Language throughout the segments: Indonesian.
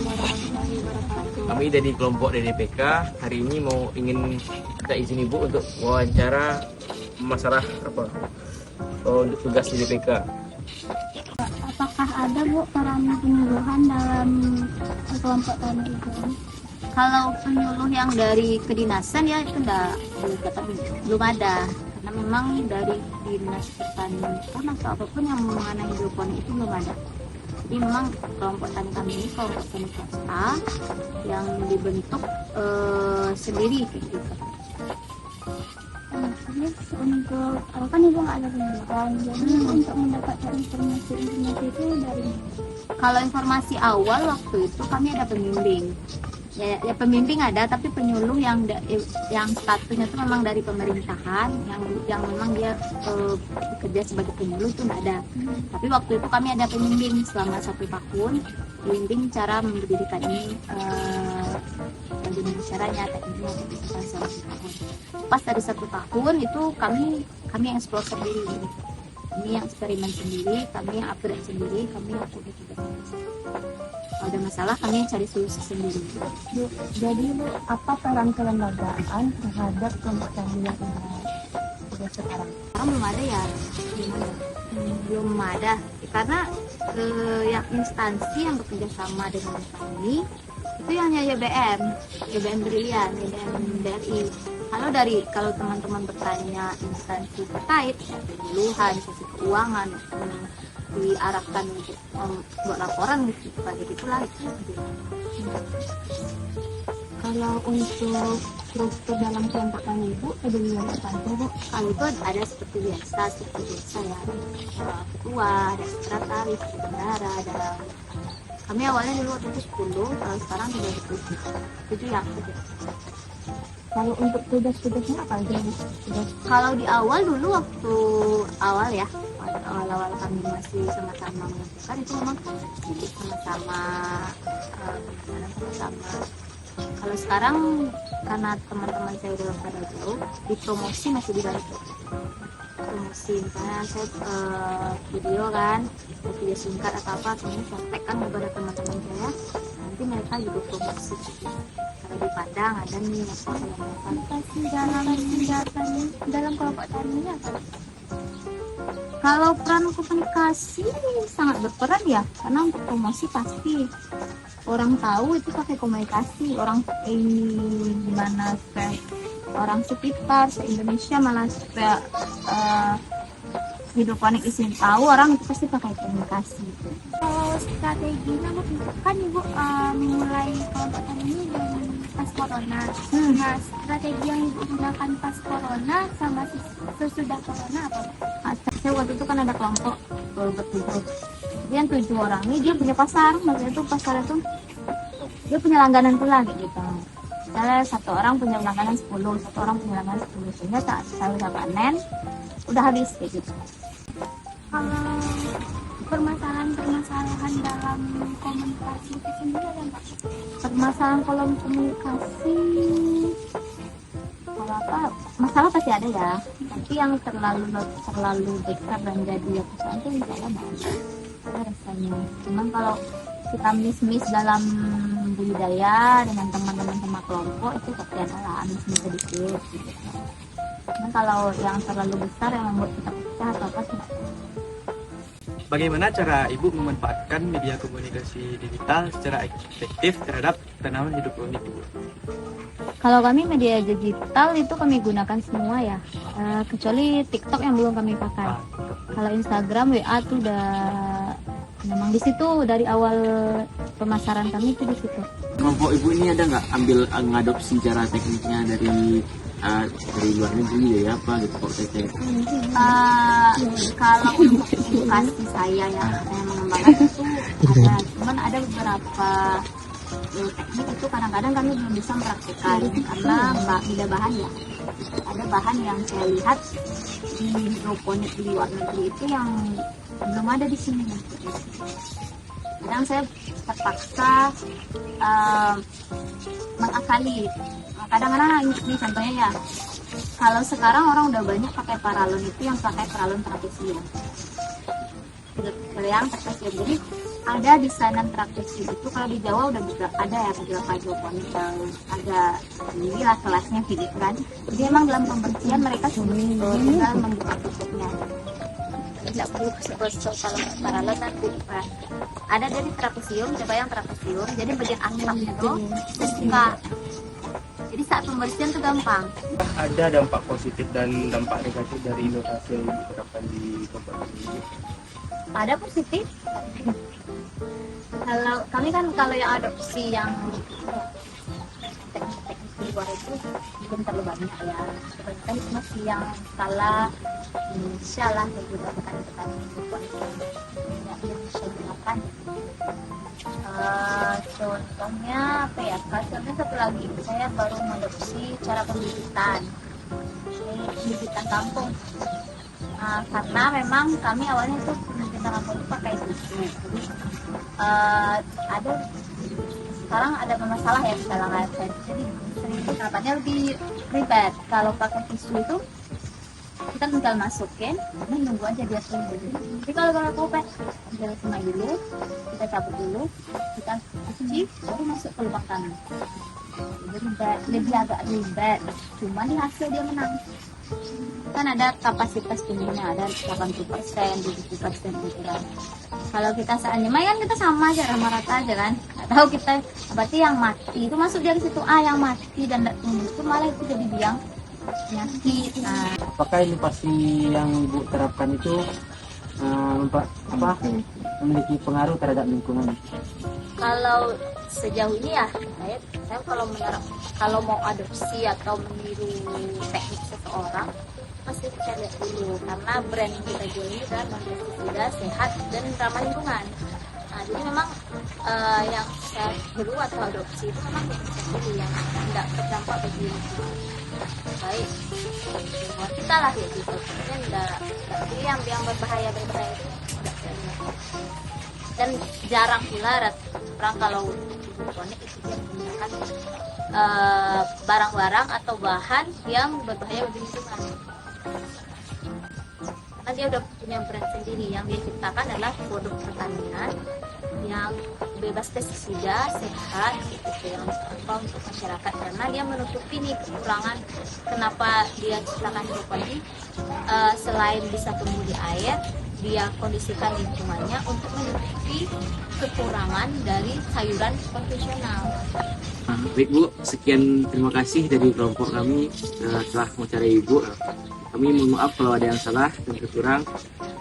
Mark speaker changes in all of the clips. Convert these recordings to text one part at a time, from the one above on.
Speaker 1: warahmatullahi wabarakatuh.
Speaker 2: Kami dari kelompok DDPK hari ini ingin minta izin Ibu untuk wawancara masalah untuk tugas DDPK.
Speaker 1: Apakah ada Bu peran penyuluhan dalam kelompok tani itu?
Speaker 3: Kalau penyuluh yang dari kedinasan ya itu belum ada, karena memang dari dinas pertanian atau apapun yang mengenai hidroponik itu belum ada. Jadi memang kelompok tani kami ini kelompok tani swasta yang dibentuk sendiri gitu.
Speaker 1: Terus untuk kan Ibu nggak ada penyuluhan, jadi untuk mendapatkan informasi itu dari mana?
Speaker 3: Kalau informasi awal waktu itu kami ada pembimbing. Ya pembimbing ada, tapi penyuluh yang statusnya itu memang dari pemerintahan, yang memang dia bekerja sebagai penyuluh itu nggak ada. Tapi waktu itu kami ada pembimbing selama 1 tahun, pembimbing cara mendirikan ini, bagaimana caranya, tekniknya, selama 1 tahun. Pas dari 1 tahun itu kami explore sendiri, kami yang eksperimen sendiri, kami yang upgrade sendiri, kami yang juga kalau ada masalah kami yang cari solusi sendiri.
Speaker 1: Bu, jadi Bu, apa peran kelembagaan terhadap kelompok tani yang sudah sekarang?
Speaker 3: Sekarang belum ada ya, belum ada karena yang instansi yang bekerja sama dengan kami itu yang YBM Brilian, YBM BRI. Kalau teman-teman bertanya instansi terkait, penyuluhan, sisi keuangan, diarahkan untuk buat laporan gitu, kayak gitulah itu.
Speaker 1: Kalau untuk struktur dalam kelompok tani Ibu terdiri dari apa aja Bu?
Speaker 3: Kalau itu ada seperti biasa ya, ada ketua, ada sekretaris, ada bendahara, ada kami awalnya dulu waktu itu 10, kalau sekarang sudah 7 yang kerja.
Speaker 1: Kalau untuk tugas-tugasnya apa aja Bu?
Speaker 3: Kalau di awal dulu waktu awal kami masih sama-sama menentukan itu memang sama-sama. Kalau sekarang karena teman-teman saya udah pada jauh, di promosi masih dibantu. Promosi misalnya saya video singkat atau apa, semuanya saya tag-kan kepada teman-teman saya. Nanti mereka juga promosi. Kalau dipandang ada nih
Speaker 1: dalam kelompok taninya apa?
Speaker 3: Kalau peran komunikasi sangat berperan ya, karena untuk promosi pasti orang tahu itu pakai komunikasi, orang gimana supaya orang sekitar se-Indonesia malah supaya hidroponik izin tahu, orang itu pasti pakai komunikasi.
Speaker 1: Kalau strateginya kan Ibu mulai kelompok tani ini dari pas corona. Nah, strategi yang Ibu gunakan pas corona sama sesudah corona apa?
Speaker 3: Saya waktu itu kan ada kelompok bertujuh. Dia 7 orang ini dia punya pasar, maksudnya itu pasar itu dia punya langganan pula gitu. Misalnya 1 orang punya langganan 10, 1 orang punya langganan 10, sehingga saya udah panen, udah habis kayak gitu.
Speaker 1: Kalau permasalahan dalam komunikasi itu sendiri ada nggak?
Speaker 3: Permasalahan kolom komunikasi, kalau apa masalah pasti ada ya, tapi yang terlalu besar dan jadi perusahaan itu misalnya banyak rasanya. Cuman kalau kita miss dalam budidaya dengan teman-teman sama kelompok itu pasti ada miss sedikit gitu. Cuman kalau yang terlalu besar yang membuat kita pecah atau apa sih.
Speaker 2: Bagaimana cara Ibu memanfaatkan media komunikasi digital secara efektif terhadap tanaman hidroponik Ibu?
Speaker 3: Kalau kami media digital itu kami gunakan semua ya, kecuali TikTok yang belum kami pakai. Kalau Instagram, WA tuh udah memang di situ dari awal pemasaran kami itu di situ.
Speaker 4: Kelompok Ibu ini ada nggak ngadopsi cara tekniknya dari luar negeri ya apa gitu kok saya?
Speaker 3: Kalau untuk edukasi saya mengembangkan itu ada, cuman ada beberapa teknik itu kadang-kadang kami belum bisa mempraktikkan karena beda bahan ya. Ada bahan yang saya lihat di hidroponik di luar negeri itu yang belum ada di sini. Kadang saya terpaksa mengakali. Kadang-kadang ini contohnya ya, kalau sekarang orang udah banyak pakai paralon itu yang pakai paralon trapesium. Yang trapesium. Jadi ada desainer praktisi itu. Kalau di Jawa udah juga ada ya beberapa hidroponik yang ada inilah kelasnya gitu kan. Jadi emang dalam pembersihan mereka tinggal membuka tutupnya. Tidak perlu gosok kalau paralel nanti ada dari trapesium, coba yang trapesium. Jadi bagian atapnya tuh terbuka. Jadi saat pembersihan tuh gampang.
Speaker 2: Ada dampak positif dan dampak negatif dari inovasi yang diterapkan di tempat ini.
Speaker 3: Ada positif. Kalau kami kan kalau yang adopsi yang teknik-teknik di luar itu belum terlalu banyak ya. Kebanyakan itu masih yang skala Indonesia lah yang sudah petani-petani yang bisa gunakan. Contohnya apa ya? Contohnya satu lagi, saya baru mengadopsi cara pembibitan. Ini pembibitan kampung. Karena memang kami awalnya tuh pembibitan kampung itu pakai tisu. Jadi ada sekarang ada masalah ya di kalangan saya. Jadi sering penerapannya lebih ribet. Kalau pakai tisu itu kita tinggal masukin, dan nunggu aja dia tumbuh. Jadi kalau kopek, kita semai dulu, kita cabut dulu, kita cuci, baru masuk ke lubang tanah. Jadi lebih agak ribet, cuma di hasil dia menang. Kan ada kapasitas tingginya, ada 80%, 70% gitu kan. Kalau kita seandainya kan kita sama aja, rata aja kan. Atau kita berarti yang mati itu masuk dari situ, yang mati dan tidak tumbuh itu malah itu jadi biang penyakit.
Speaker 4: Apakah inovasi yang Ibu terapkan itu memiliki pengaruh terhadap lingkungan?
Speaker 3: Kalau sejauh ini ya, saya kalau mau adopsi atau meniru teknik seseorang pasti kita lihat dulu, karena brand yang kita jual ini kan sudah sehat dan ramah lingkungan. Jadi memang yang saya tiru atau adopsi itu memang yang tidak berdampak bagi lingkungan. Baik buat kita lah ya gitu, sebenarnya tidak yang berbahaya itu dan jarang pula orang kalau hidroponik itu dia menggunakan barang-barang atau bahan yang berbahaya bagi lingkungan, karena dia udah punya brand sendiri. Yang dia ciptakan adalah produk pertanian yang bebas pestisida, sehat gitu, yang untuk masyarakat, karena dia menutupi nih kekurangan. Kenapa dia ciptakan hidroponik? Selain bisa tumbuh di air, dia kondisikan lingkungannya untuk menutupi kekurangan dari sayuran konvensional.
Speaker 4: Baik Bu, sekian terima kasih dari kelompok kami telah mencari Ibu. Kami mohon maaf kalau ada yang salah dan kekurang.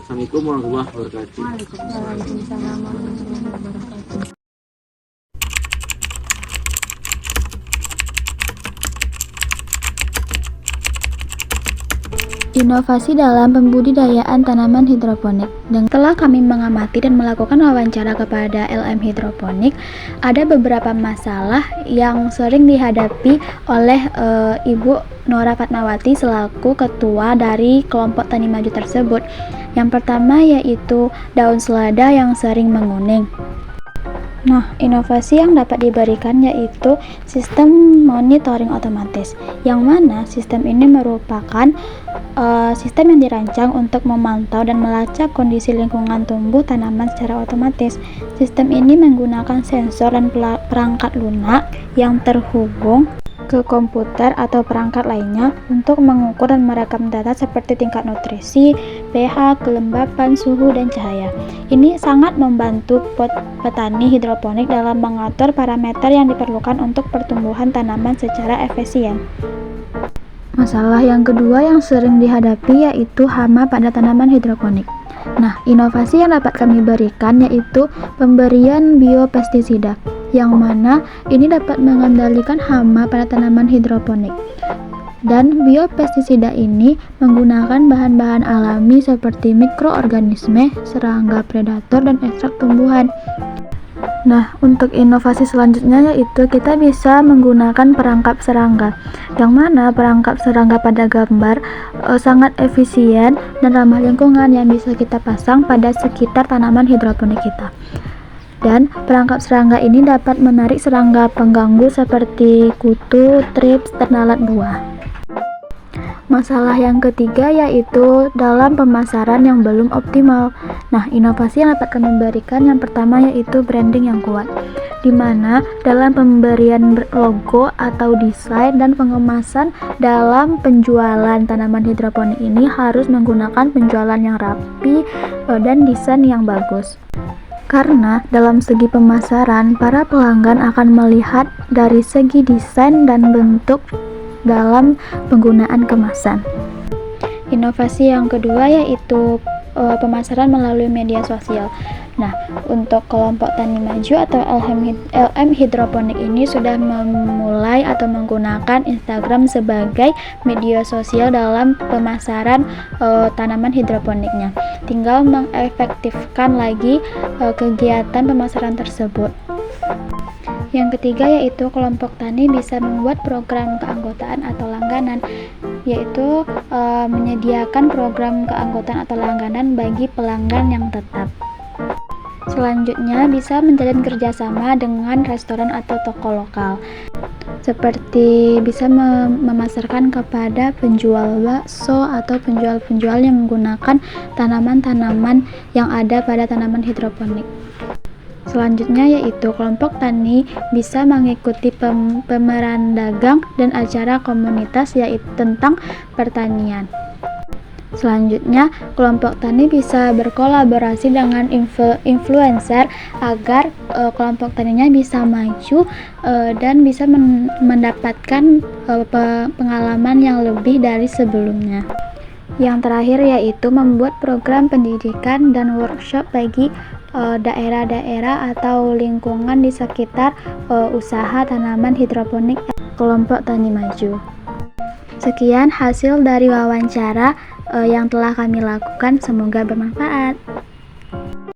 Speaker 4: Assalamualaikum warahmatullahi wabarakatuh.
Speaker 3: Waalaikumsalam warahmatullahi wabarakatuh.
Speaker 1: Inovasi dalam pembudidayaan tanaman hidroponik. Dan setelah kami mengamati dan melakukan wawancara kepada LM Hidroponik, ada beberapa masalah yang sering dihadapi oleh Ibu Nora Fatmawati selaku ketua dari kelompok tani maju tersebut. Yang pertama yaitu daun selada yang sering menguning. Nah, inovasi yang dapat diberikan yaitu sistem monitoring otomatis, yang mana sistem ini merupakan sistem yang dirancang untuk memantau dan melacak kondisi lingkungan tumbuh tanaman secara otomatis. Sistem ini menggunakan sensor dan perangkat lunak yang terhubung ke komputer atau perangkat lainnya untuk mengukur dan merekam data seperti tingkat nutrisi, pH, kelembapan, suhu, dan cahaya. Ini sangat membantu petani hidroponik dalam mengatur parameter yang diperlukan untuk pertumbuhan tanaman secara efisien. Masalah yang kedua yang sering dihadapi yaitu hama pada tanaman hidroponik. Nah, inovasi yang dapat kami berikan yaitu pemberian biopestisida, yang mana ini dapat mengendalikan hama pada tanaman hidroponik. Dan biopestisida ini menggunakan bahan-bahan alami seperti mikroorganisme, serangga predator, dan ekstrak tumbuhan. Nah, untuk inovasi selanjutnya yaitu kita bisa menggunakan perangkap serangga, yang mana perangkap serangga pada gambar sangat efisien dan ramah lingkungan yang bisa kita pasang pada sekitar tanaman hidroponik kita. Dan perangkap serangga ini dapat menarik serangga pengganggu seperti kutu, trips, dan lalat buah.
Speaker 5: Masalah yang ketiga yaitu dalam pemasaran yang belum optimal. Nah, inovasi yang dapat kami berikan yang pertama yaitu branding yang kuat, di mana dalam pemberian logo atau desain dan pengemasan dalam penjualan tanaman hidroponik ini harus menggunakan penjualan yang rapi dan desain yang bagus. Karena dalam segi pemasaran, para pelanggan akan melihat dari segi desain dan bentuk dalam penggunaan kemasan. Inovasi yang kedua yaitu pemasaran melalui media sosial. Nah, untuk kelompok tani maju atau LM Hidroponik ini sudah memulai atau menggunakan Instagram sebagai media sosial dalam pemasaran tanaman hidroponiknya. Tinggal mengefektifkan lagi kegiatan pemasaran tersebut. Yang ketiga yaitu kelompok tani bisa membuat program keanggotaan atau langganan, yaitu menyediakan program keanggotaan atau langganan bagi pelanggan yang tetap. Selanjutnya bisa menjalin kerjasama dengan restoran atau toko lokal, seperti bisa memasarkan kepada penjual bakso atau penjual-penjual yang menggunakan tanaman-tanaman yang ada pada tanaman hidroponik. Selanjutnya yaitu kelompok tani bisa mengikuti pemeran dagang dan acara komunitas yaitu tentang pertanian. Selanjutnya, kelompok tani bisa berkolaborasi dengan influencer agar kelompok taninya bisa maju dan bisa mendapatkan pengalaman yang lebih dari sebelumnya. Yang terakhir yaitu membuat program pendidikan dan workshop bagi daerah-daerah atau lingkungan di sekitar usaha tanaman hidroponik kelompok tani maju. Sekian hasil dari wawancara yang telah kami lakukan, semoga bermanfaat.